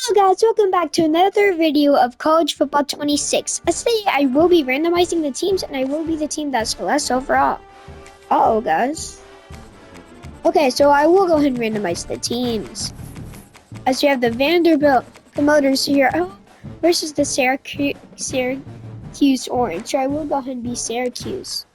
Hello guys, welcome back to another video of College Football 26. As today I will be randomizing the teams and I will be the team that's less overall. Uh-oh guys. Okay, so I will go ahead and randomize the teams. As you have the Vanderbilt promoters here versus the Syracuse Orange. So I will go ahead and be Syracuse.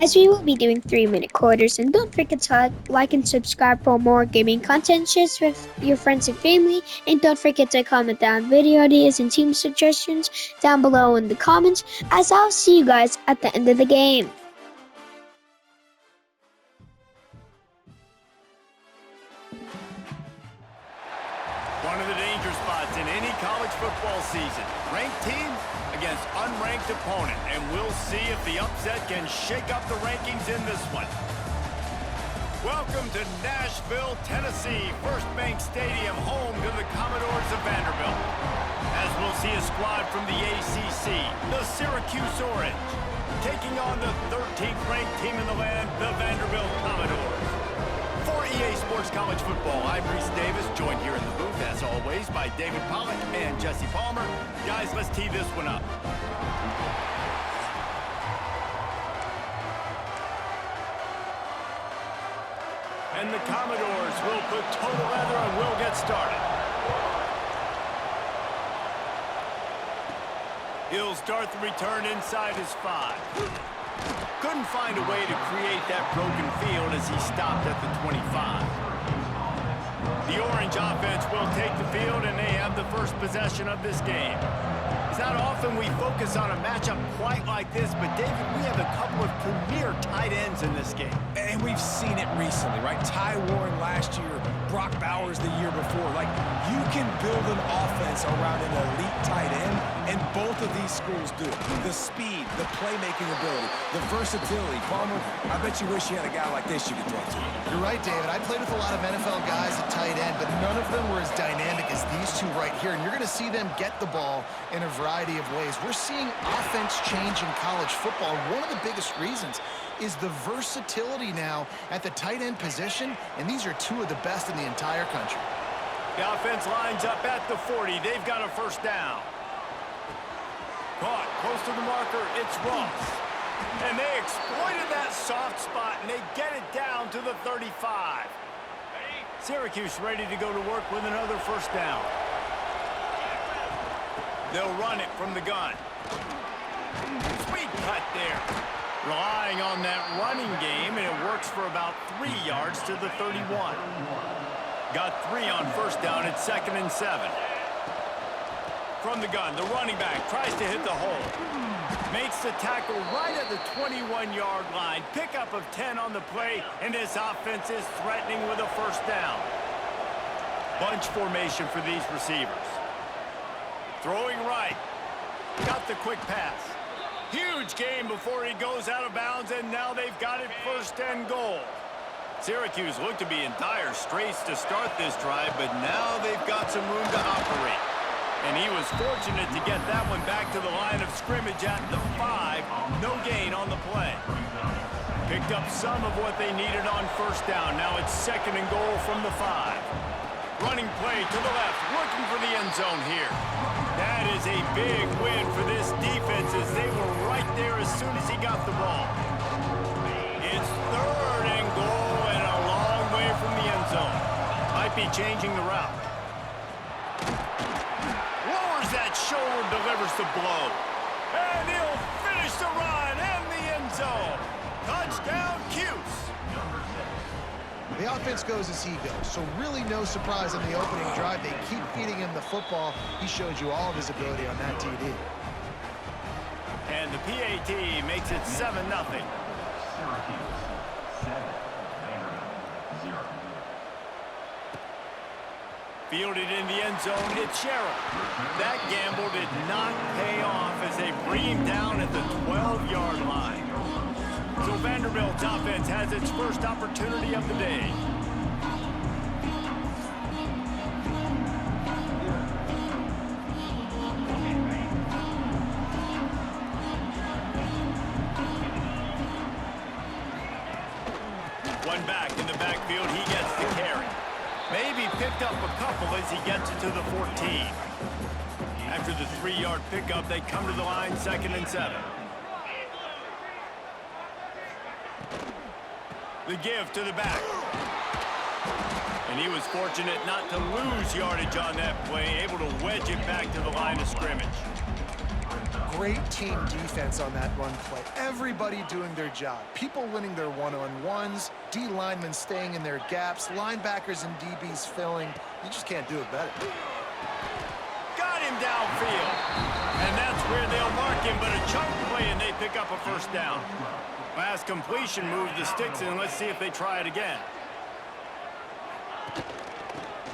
As we will be doing 3-minute quarters, and don't forget to like and subscribe for more gaming content, share with your friends and family, and don't forget to comment down video ideas and team suggestions down below in the comments, as I'll see you guys at the end of the game. One of the danger spots in any college football season. Ranked team against unranked opponent, and we'll see if the upset can shake up the rankings in this one. Welcome to Nashville, Tennessee, First Bank Stadium, home to the Commodores of Vanderbilt. As we'll see a squad from the ACC, the Syracuse Orange, taking on the 13th ranked team in the land, the Vanderbilt Commodores. For EA Sports College Football, I'm Reese Davis, joined here in the booth, as always, by David Pollock and Jesse Palmer. Guys, let's tee this one up. And the Commodores will put total leather and we'll get started. He'll start the return inside his 5. Couldn't find a way to create that broken field as he stopped at the 25. The Orange offense will take the field, and they have the first possession of this game. It's not often we focus on a matchup quite like this, but David, we have a couple of premier tight ends in this game. And we've seen it recently, right? Ty Warren last year, Brock Bowers the year before. Like, you can build an offense around an elite tight end, and both of these schools do it. The speed, the playmaking ability, the versatility. Palmer, I bet you wish you had a guy like this you could throw to. You're right, David. I played with a lot of NFL guys at tight end, but none of them were as dynamic as these two right here. And you're going to see them get the ball in a variety of ways. We're seeing offense change in college football. One of the biggest reasons is the versatility now at the tight end position, and these are two of the best in the entire country. The offense lines up at the 40. They've got a first down. Caught close to the marker. It's Ross. And they exploited that soft spot, and they get it down to the 35. Syracuse ready to go to work with another first down. They'll run it from the gun. Sweet cut there. Relying on that running game, and it works for about 3 yards to the 31. Got 3 on first down at 2nd and 7. From the gun, the running back tries to hit the hole. Makes the tackle right at the 21-yard line. Pickup of 10 on the play, and this offense is threatening with a first down. Bunch formation for these receivers. Throwing right. Got the quick pass. Huge gain before he goes out of bounds, and now they've got it 1st and goal. Syracuse looked to be in dire straits to start this drive, but now they've got some room to operate. And he was fortunate to get that one back to the line of scrimmage at the 5. No gain on the play. Picked up some of what they needed on first down. Now it's 2nd and goal from the 5. Running play to the left, looking for the end zone here. That is a big win for this defense as they were right there as soon as he got the ball. It's 3rd and goal and a long way from the end zone. Might be changing the route. Lowers that shoulder, delivers the blow. And he'll finish the run and the end zone. Touchdown, Cuse. The offense goes as he goes, so really no surprise on the opening drive. They keep feeding him the football. He showed you all of his ability on that TD. And the PAT makes it 7-0. Fielded in the end zone, it's Sherrill. That gamble did not pay off as they bring him down at the 12-yard line. So Vanderbilt's offense has its first opportunity of the day. One back in the backfield, he gets the carry. Maybe picked up a couple as he gets it to the 14. After the 3-yard pickup, they come to the line 2nd and 7. The give to the back. And he was fortunate not to lose yardage on that play, able to wedge it back to the line of scrimmage. Great team defense on that run play. Everybody doing their job. People winning their one-on-ones, D linemen staying in their gaps, linebackers and DBs filling. You just can't do it better. Got him downfield. And that's where they'll mark him, but a chunk play and they pick up a first down. Last completion moved the sticks in. Let's see if they try it again.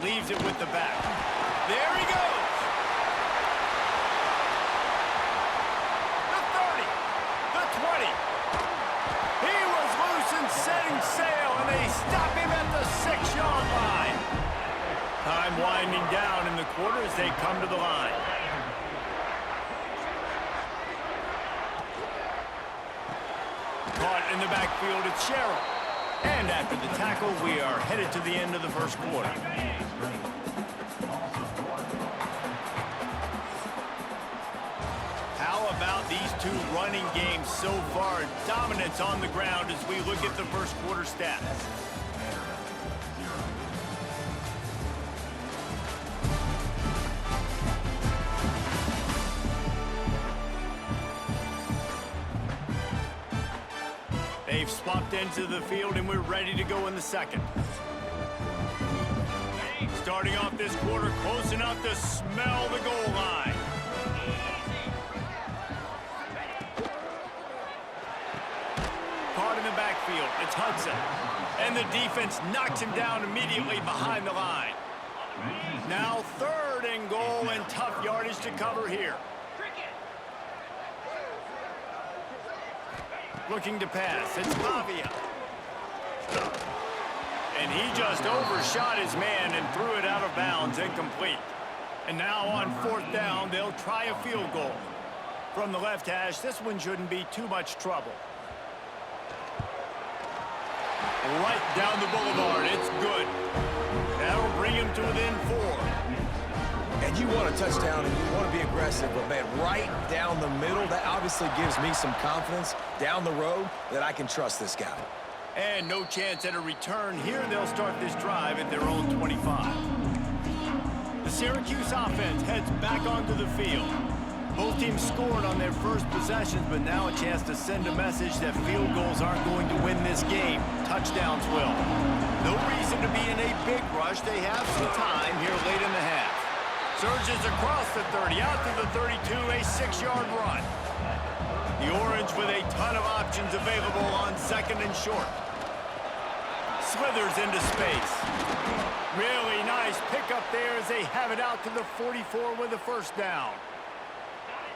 Leaves it with the back. There he goes. The 30. The 20. He was loose and setting sail, and they stop him at the 6-yard line. Time winding down in the quarter as they come to the line. Caught in the backfield, it's Sherrill. And after the tackle, we are headed to the end of the first quarter. How about these two running games so far? Dominance on the ground as we look at the first quarter stats. They've swapped into the field, and we're ready to go in the second. Starting off this quarter, close enough to smell the goal line. Caught in the backfield, it's Hudson. And the defense knocks him down immediately behind the line. Now 3rd and goal, and tough yardage to cover here. Looking to pass, it's Pavia. And he just overshot his man and threw it out of bounds, incomplete. And now on 4th down, they'll try a field goal. From the left hash, this one shouldn't be too much trouble. Right down the boulevard, it's good. That'll bring him to within 4. And you want a touchdown and you want to be aggressive, but man, right down the middle, that obviously gives me some confidence down the road that I can trust this guy. And no chance at a return here. They'll start this drive at their own 25. The Syracuse offense heads back onto the field. Both teams scored on their first possessions, but now a chance to send a message that field goals aren't going to win this game. Touchdowns will. No reason to be in a big rush. They have some time here late in the half. Surges across the 30, out to the 32, a 6-yard run. The Orange with a ton of options available on 2nd and short. Slithers into space. Really nice pickup there as they have it out to the 44 with a first down.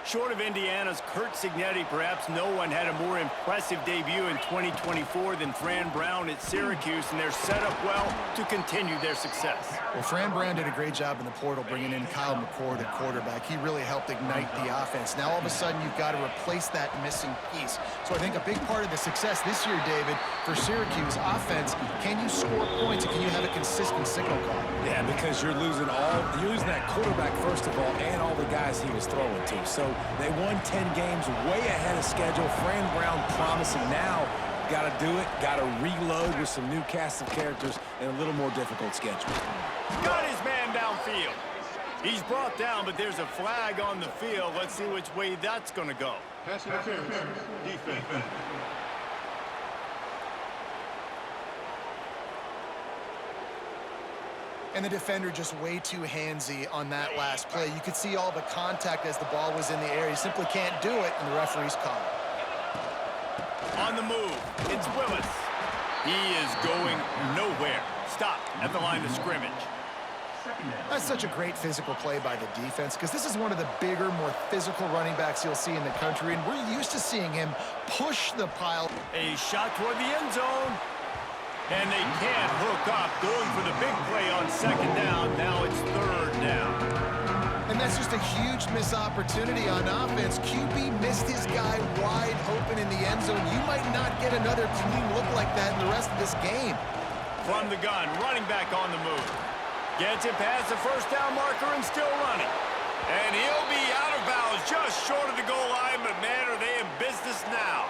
Short of Indiana's Kurt Signetti, perhaps no one had a more impressive debut in 2024 than Fran Brown at Syracuse, and they're set up well to continue their success. Well, Fran Brown did a great job in the portal bringing in Kyle McCord at quarterback. He really helped ignite the offense. Now all of a sudden you've got to replace that missing piece. So I think a big part of the success this year, David, for Syracuse offense, can you score points and can you have a consistent signal call? Yeah, because you're losing that quarterback first of all and all the guys he was throwing to. So they won 10 games way ahead of schedule. Fran Brown promising now. Got to do it. Got to reload with some new cast of characters and a little more difficult schedule. Got his man downfield. He's brought down, but there's a flag on the field. Let's see which way that's going to go. Pass interference. Defense. And the defender just way too handsy on that last play. You could see all the contact as the ball was in the air. He simply can't do it, and the referee's called it. On the move, it's Willis. He is going nowhere. Stopped at the line of scrimmage. That's such a great physical play by the defense because this is one of the bigger, more physical running backs you'll see in the country, and we're used to seeing him push the pile. A shot toward the end zone. And they can't hook up, going for the big play on 2nd down. Now it's 3rd down. And that's just a huge missed opportunity on offense. QB missed his guy wide open in the end zone. You might not get another clean look like that in the rest of this game. From the gun, running back on the move. Gets it past the first down marker and still running. And he'll be out of bounds just short of the goal line, but man, are they in business now.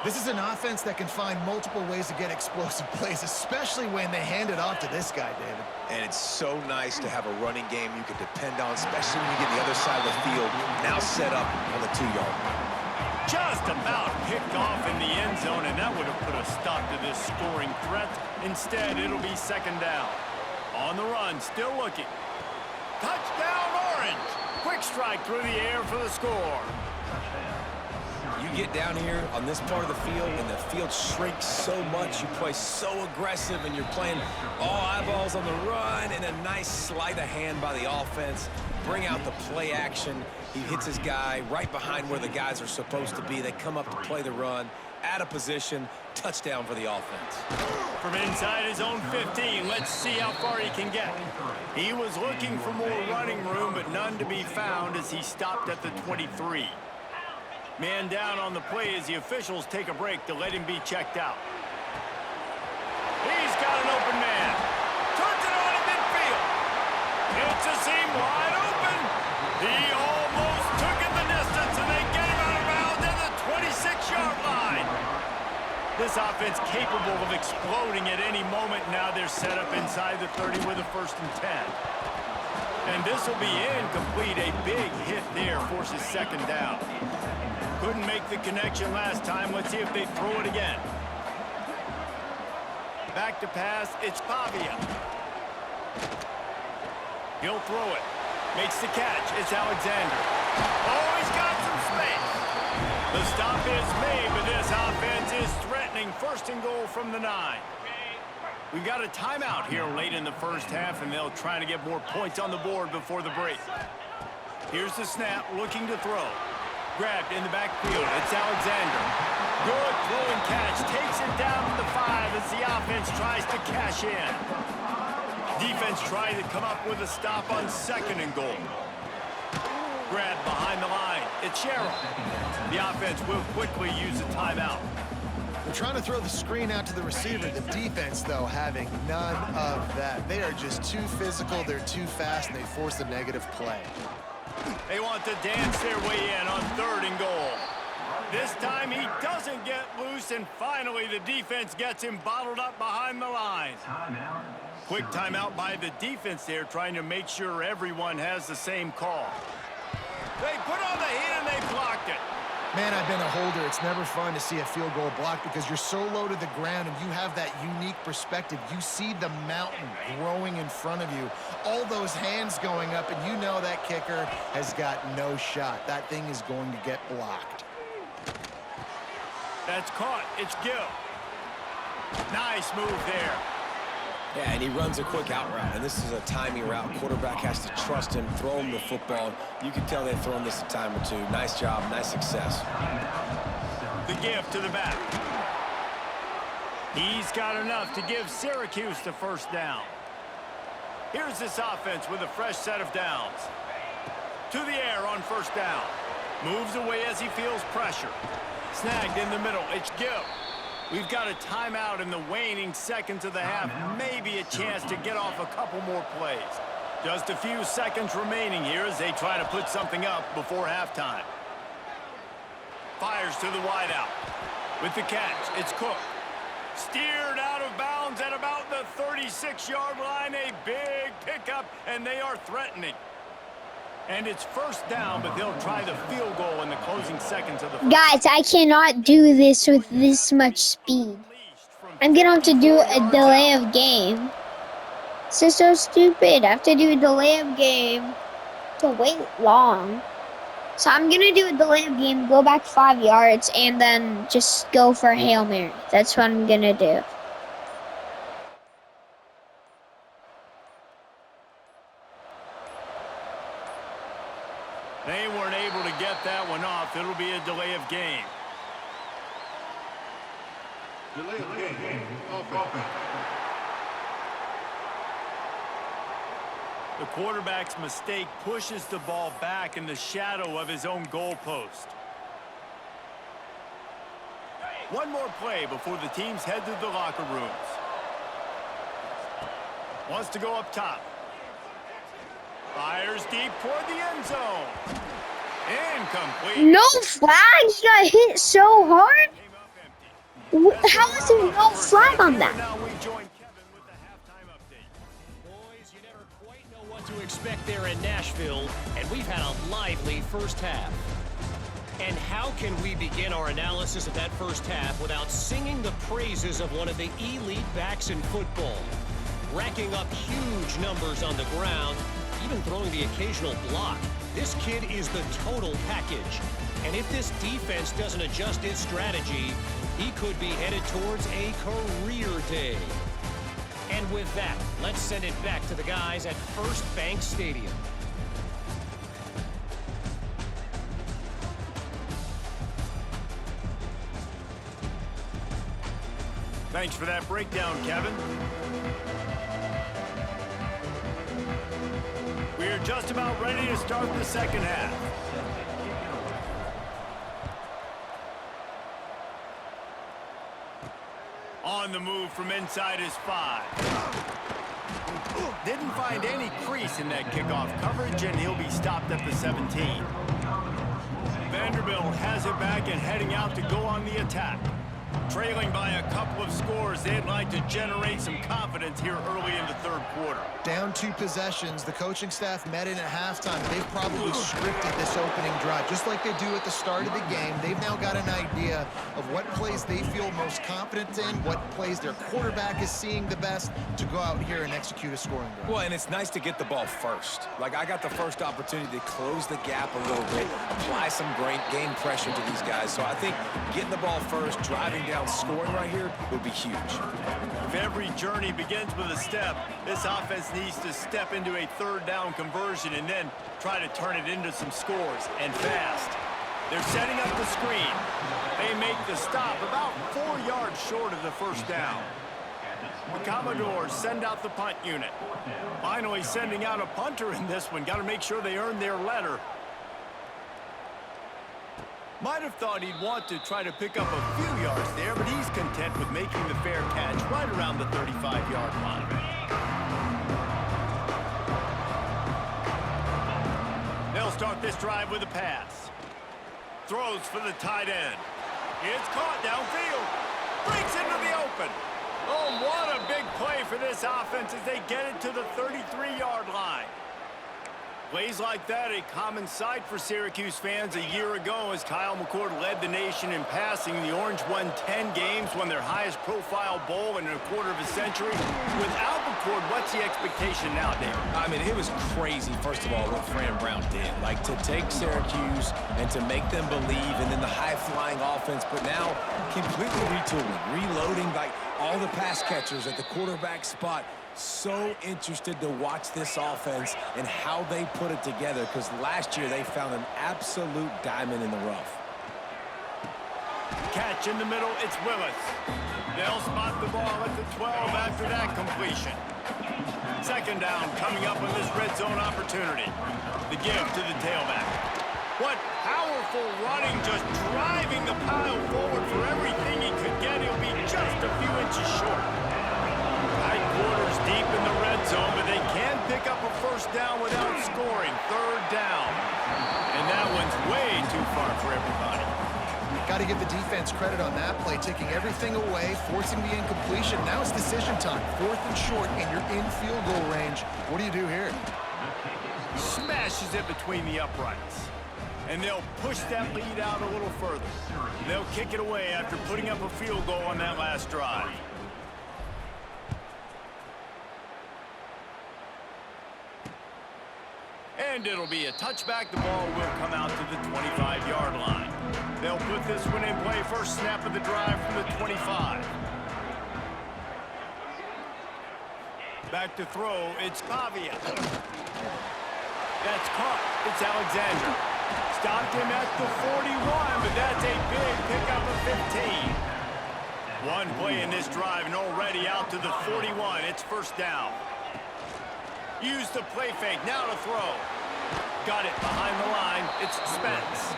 This is an offense that can find multiple ways to get explosive plays, especially when they hand it off to this guy, David. And it's so nice to have a running game you can depend on, especially when you get the other side of the field, now set up on the 2-yard line. Just about picked off in the end zone, and that would have put a stop to this scoring threat. Instead, it'll be second down. On the run, still looking. Touchdown, Orange! Quick strike through the air for the score. You get down here on this part of the field, and the field shrinks so much. You play so aggressive, and you're playing all eyeballs on the run, and a nice sleight of hand by the offense. Bring out the play action. He hits his guy right behind where the guys are supposed to be. They come up to play the run, out of position, touchdown for the offense. From inside his own 15, let's see how far he can get. He was looking for more running room, but none to be found as he stopped at the 23. Man down on the play as the officials take a break to let him be checked out. He's got an open man. Turns it on in midfield. It's a seam wide open. He almost took it the distance, and they get him out of bounds at the 26-yard line. This offense capable of exploding at any moment. Now they're set up inside the 30 with a 1st and 10. And this will be incomplete. A big hit there forces second down. Couldn't make the connection last time. Let's see if they throw it again. Back to pass. It's Pavia. He'll throw it. Makes the catch. It's Alexander. Oh, he's got some space. The stop is made, but this offense is threatening. 1st and goal from the 9. We've got a timeout here late in the first half, and they'll try to get more points on the board before the break. Here's the snap, looking to throw. Grabbed in the backfield. It's Alexander. Good throwing catch. Takes it down to the 5 as the offense tries to cash in. Defense trying to come up with a stop on 2nd and goal. Grabbed behind the line. It's Sherrill. The offense will quickly use a timeout. They're trying to throw the screen out to the receiver. The defense, though, having none of that. They are just too physical. They're too fast, and they force a negative play. They want to dance their way in on 3rd and goal. This time he doesn't get loose, and finally the defense gets him bottled up behind the line. Quick timeout by the defense there, trying to make sure everyone has the same call. They put on the heat and they blocked it. Man, I've been a holder. It's never fun to see a field goal blocked because you're so low to the ground and you have that unique perspective. You see the mountain growing in front of you, all those hands going up, and you know that kicker has got no shot. That thing is going to get blocked. That's caught. It's Gill. Nice move there. Yeah, and he runs a quick out route, and this is a timing route. Quarterback has to trust him, throw him the football. You can tell they've thrown this a time or two. Nice job, nice success. The give to the back. He's got enough to give Syracuse the 1st down. Here's this offense with a fresh set of downs. To the air on 1st down. Moves away as he feels pressure. Snagged in the middle. It's Gill. We've got a timeout in the waning seconds of the half. Maybe a chance to get off a couple more plays. Just a few seconds remaining here as they try to put something up before halftime. Fires to the wideout. With the catch, it's Cook. Steered out of bounds at about the 36-yard line. A big pickup, and they are threatening. And it's 1st down, but they'll try the field goal in the closing seconds of the first. Guys, I cannot do this with this much speed. I'm gonna have to do a delay of game. This is so stupid. I have to do a delay of game to wait long. So I'm gonna do a delay of game, go back 5 yards, and then just go for a Hail Mary. That's what I'm gonna do. They weren't able to get that one off. It'll be a delay of game. Delay of game. Offense. The quarterback's mistake pushes the ball back in the shadow of his own goalpost. One more play before the teams head to the locker rooms. Wants to go up top. Fires deep toward the end zone. Incomplete. No flag? He got hit so hard? Came up empty. How is there no flag on that? Now we join Kevin with the halftime update. Boys, you never quite know what to expect there in Nashville, and we've had a lively first half. And how can we begin our analysis of that first half without singing the praises of one of the elite backs in football? Racking up huge numbers on the ground, even throwing the occasional block. This kid is the total package. And if this defense doesn't adjust its strategy, he could be headed towards a career day. And with that, let's send it back to the guys at First Bank Stadium. Thanks for that breakdown, Kevin. We're just about ready to start the second half. On the move from inside his 5. Didn't find any crease in that kickoff coverage, and he'll be stopped at the 17. Vanderbilt has it back and heading out to go on the attack. Trailing by a couple of scores, they'd like to generate some confidence here early in the third quarter. Down 2 possessions. The coaching staff met in at halftime. They've probably scripted this opening drive, just like they do at the start of the game. They've now got an idea of what plays they feel most confident in, what plays their quarterback is seeing the best to go out here and execute a scoring drive. Well, and it's nice to get the ball first. Like, I got the first opportunity to close the gap a little bit, apply some great game pressure to these guys. So I think getting the ball first, driving down, scoring right here would be huge. If every journey begins with a step, this offense needs to step into a third down conversion and then try to turn it into some scores, and fast. They're setting up the screen. They make the stop about 4 yards short of the first down. The Commodores send out the punt unit. Finally sending out a punter in this one. Got to make sure they earn their letter. Might have thought he'd want to try to pick up a few yards there, but he's content with making the fair catch right around the 35-yard line. They'll start this drive with a pass. Throws for the tight end. It's caught downfield. Breaks into the open. Oh, what a big play for this offense as they get it to the 33-yard line. Plays like that, a common sight for Syracuse fans a year ago as Kyle McCord led the nation in passing. The Orange won 10 games, won their highest profile bowl in a quarter of a century. Without McCord, what's the expectation now, David? I mean, it was crazy, first of all, what Fran Brown did. Like, to take Syracuse and to make them believe, and then the high-flying offense, but now completely retooling, reloading, like all the pass catchers at the quarterback spot. So interested to watch this offense and how they put it together, because last year they found an absolute diamond in the rough. Catch in the middle, it's Willis. They'll spot the ball at the 12 after that completion. Second down coming up on this red zone opportunity. The give to the tailback. What powerful running, just driving the pile forward for everything he could get. He'll be just a few inches short. Tight quarters deep in the red zone, but they can pick up a first down without scoring. Third down. And that one's way too far for everybody. Got to give the defense credit on that play, taking everything away, forcing the incompletion. Now it's decision time. 4th and short, and you're in field goal range. What do you do here? Smashes it between the uprights. And they'll push that lead out a little further. They'll kick it away after putting up a field goal on that last drive. And it'll be a touchback. The ball will come out to the 25-yard line. They'll put this one in play. First snap of the drive from the 25. Back to throw. It's Pavia. That's caught. It's Alexander. Stopped him at the 41, but that's a big pickup of 15. One play in this drive and already out to the 41. It's first down. Use the play fake. Now to throw. Got it behind the line. It's Spence.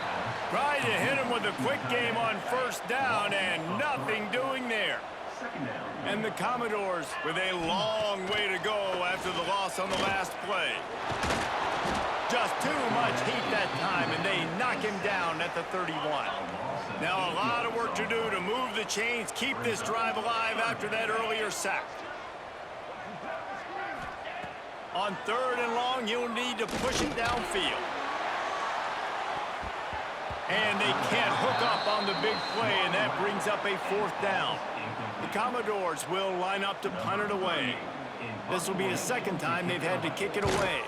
Tried to hit him with a quick game on first down, and nothing doing there. And the Commodores with a long way to go after the loss on the last play. Just too much heat that time, and they knock him down at the 31. Now a lot of work to do to move the chains, keep this drive alive after that earlier sack. On 3rd and long, you'll need to push it downfield. And they can't hook up on the big play, and that brings up a 4th down. The Commodores will line up to punt it away. This will be the 2nd time they've had to kick it away.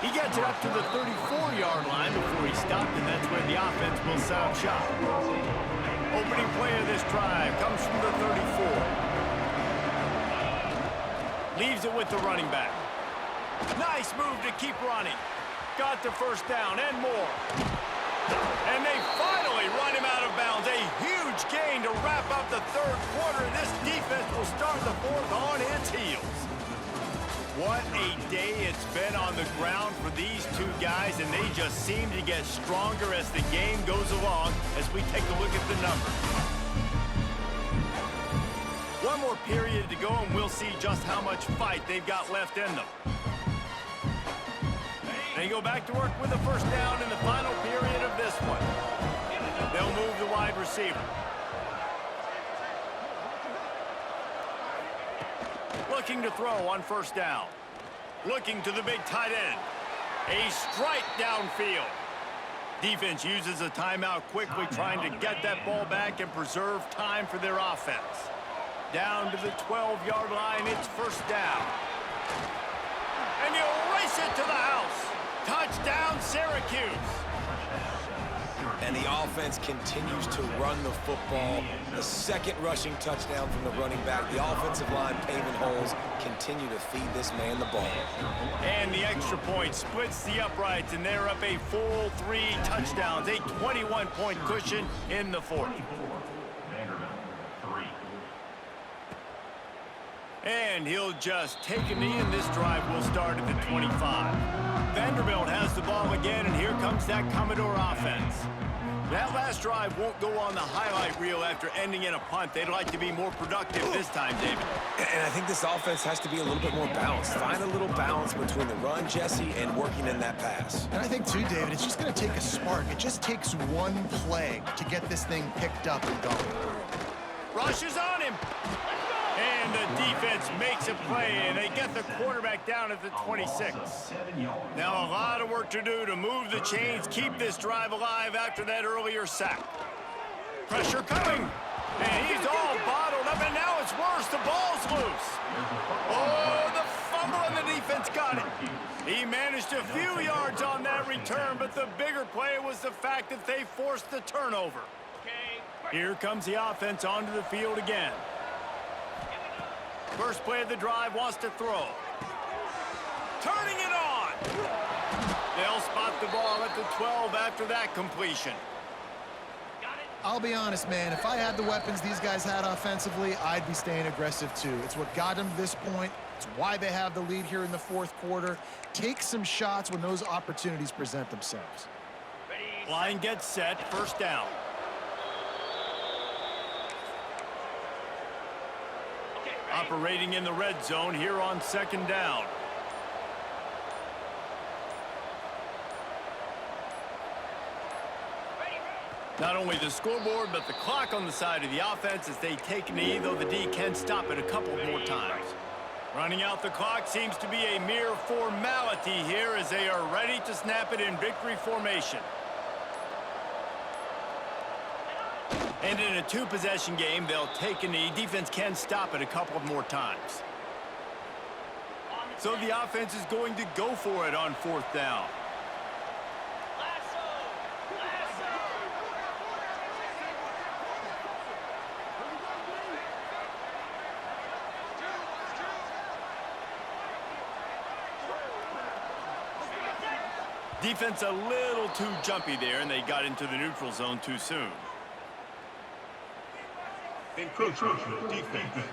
He gets it up to the 34-yard line before he stopped, and that's where the offense will set up shop. Opening play of this drive comes from the 34. Leaves it with the running back. Nice move to keep running. Got the 1st down and more. And they finally run him out of bounds. A huge gain to wrap up the 3rd quarter. This defense will start the 4th on its heels. What a day it's been on the ground for these two guys, and they just seem to get stronger as the game goes along as we take a look at the numbers. One more period to go, and we'll see just how much fight they've got left in them. They go back to work with the 1st down in the final period of this one. They'll move the wide receiver. Looking to throw on 1st down. Looking to the big tight end. A strike downfield. Defense uses a timeout quickly, trying to get that ball back and preserve time for their offense. Down to the 12-yard line, it's 1st down. And you race it to the house. Touchdown, Syracuse. And the offense continues to run the football. The 2nd rushing touchdown from the running back. The offensive line paving holes continue to feed this man the ball. And the extra point splits the uprights, and they're up a full 3 touchdowns. A 21-point cushion in the 4th. And he'll just take a knee, and this drive will start at the 25. Vanderbilt has the ball again, and here comes that Commodore offense. That last drive won't go on the highlight reel after ending in a punt. They'd like to be more productive this time, David. And I think this offense has to be a little bit more balanced. Find a little balance between the run, Jesse, and working in that pass. And I think, too, David, it's just going to take a spark. It just takes one play to get this thing picked up and going. Rushes on him. And the defense makes a play, and they get the quarterback down at the 26. Now a lot of work to do to move the chains, keep this drive alive after that earlier sack. Pressure coming, and he's all bottled up, and now it's worse. The ball's loose. Oh, the fumble, and the defense got it. He managed a few yards on that return, but the bigger play was the fact that they forced the turnover. Here comes the offense onto the field again. First play of the drive, wants to throw. Turning it on. They'll spot the ball at the 12 after that completion. I'll be honest, man. If I had the weapons these guys had offensively, I'd be staying aggressive too. It's what got them to this point. It's why they have the lead here in the 4th quarter. Take some shots when those opportunities present themselves. Line gets set, 1st down. Operating in the red zone here on 2nd down. Not only the scoreboard, but the clock on the side of the offense as they take a knee, though the D can stop it a couple more times. Running out the clock seems to be a mere formality here as they are ready to snap it in victory formation. And in a 2-possession game, they'll take a knee. Defense can stop it a couple of more times. So the offense is going to go for it on 4th down. Defense a little too jumpy there, and they got into the neutral zone too soon. Encroachment defense.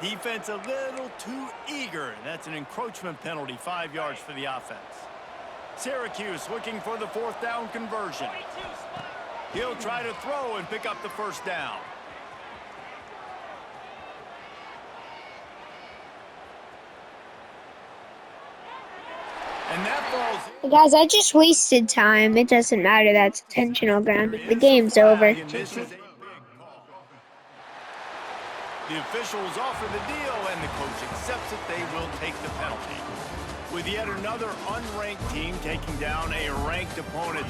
Defense a little too eager. That's an encroachment penalty, 5 yards for the offense. Syracuse looking for the 4th down conversion. He'll try to throw and pick up the 1st down. And that falls. Hey guys, I just wasted time. It doesn't matter. That's intentional grounding. The game's over. And this is a big call. The officials offer the deal, and the coach accepts it. They will take the penalty. With yet another unranked team taking down a ranked opponent,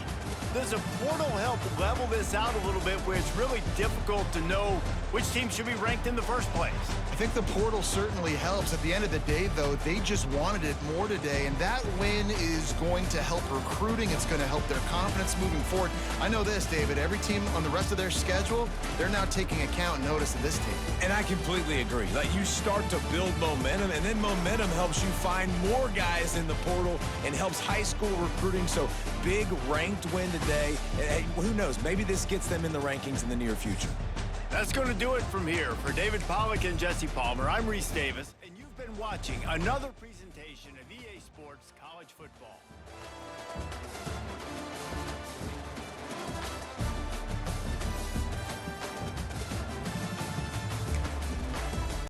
does a portal help level this out a little bit where it's really difficult to know which team should be ranked in the first place? I think the portal certainly helps. At the end of the day, though, they just wanted it more today, and that win is going to help recruiting. It's going to help their confidence moving forward. I know this, David, every team on the rest of their schedule, they're now taking account and notice of this team. And I completely agree. Like, you start to build momentum, and then momentum helps you find more guys in the portal and helps high school recruiting. So big ranked win today. And, hey, who knows? Maybe this gets them in the rankings in the near future. That's going to do it from here. For David Pollack and Jesse Palmer, I'm Reese Davis, and you've been watching another presentation of EA Sports College Football.